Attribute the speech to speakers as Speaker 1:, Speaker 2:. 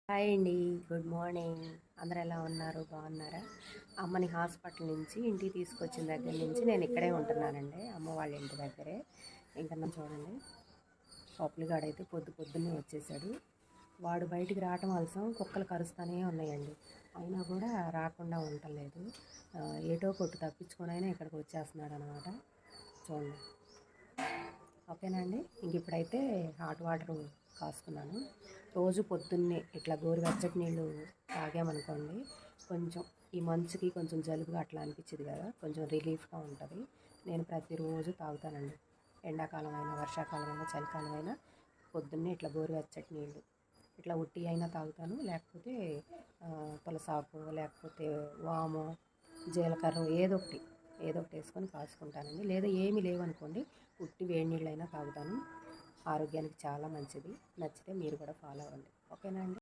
Speaker 1: Hi అండి. Good morning. అందరు ఎలా ఉన్నారు? బాగున్నారా? అమ్మని హాస్పిటల్ నుంచి ఇంటికి తీసుకొచ్చిన దగ్గర నుంచి నేను ఇక్కడే ఉంటున్నానండి, అమ్మ వాళ్ళ ఇంటి దగ్గరే. ఇంకా నన్ను చూడండి, పప్పులుగాడైతే పొద్దున్నే వచ్చేసాడు. వాడు బయటికి రావటం వలసం కుక్కలు కరుస్తూనే ఉన్నాయండి, అయినా కూడా రాకుండా ఉండలేదు. ఏటో కొట్టు తప్పించుకొని అయినా ఇక్కడికి వచ్చేస్తున్నాడు అనమాట. చూడండి, ఓకేనా అండి. ఇంక ఇప్పుడైతే హాట్ వాటర్ కాసుకున్నాను. రోజు పొద్దున్నే ఇట్లా గోరువెచ్చటి నీళ్ళు తాగామనుకోండి, కొంచెం ఈ మంచుకి కొంచెం జలుబుగా అట్లా అనిపించింది కదా, కొంచెం రిలీఫ్గా ఉంటుంది. నేను ప్రతిరోజు తాగుతానండి, ఎండాకాలం అయినా వర్షాకాలం అయినా చలికాలం అయినా పొద్దున్నే ఇట్లా గోరువెచ్చటి నీళ్ళు ఇట్లా ఉట్టి అయినా తాగుతాను, లేకపోతే తులసాకు లేకపోతే వాము జీలకర్ర ఏదో ఒకటి వేసుకొని కాసుకుంటానండి. లేదా ఏమీ లేవనుకోండి, ఉట్టి వేడి నీళ్ళైనా తాగుతాను. ఆరోగ్యానికి చాలా మంచిది. నచ్చితే మీరు కూడా ఫాలో అవ్వండి, ఓకేనా అండి.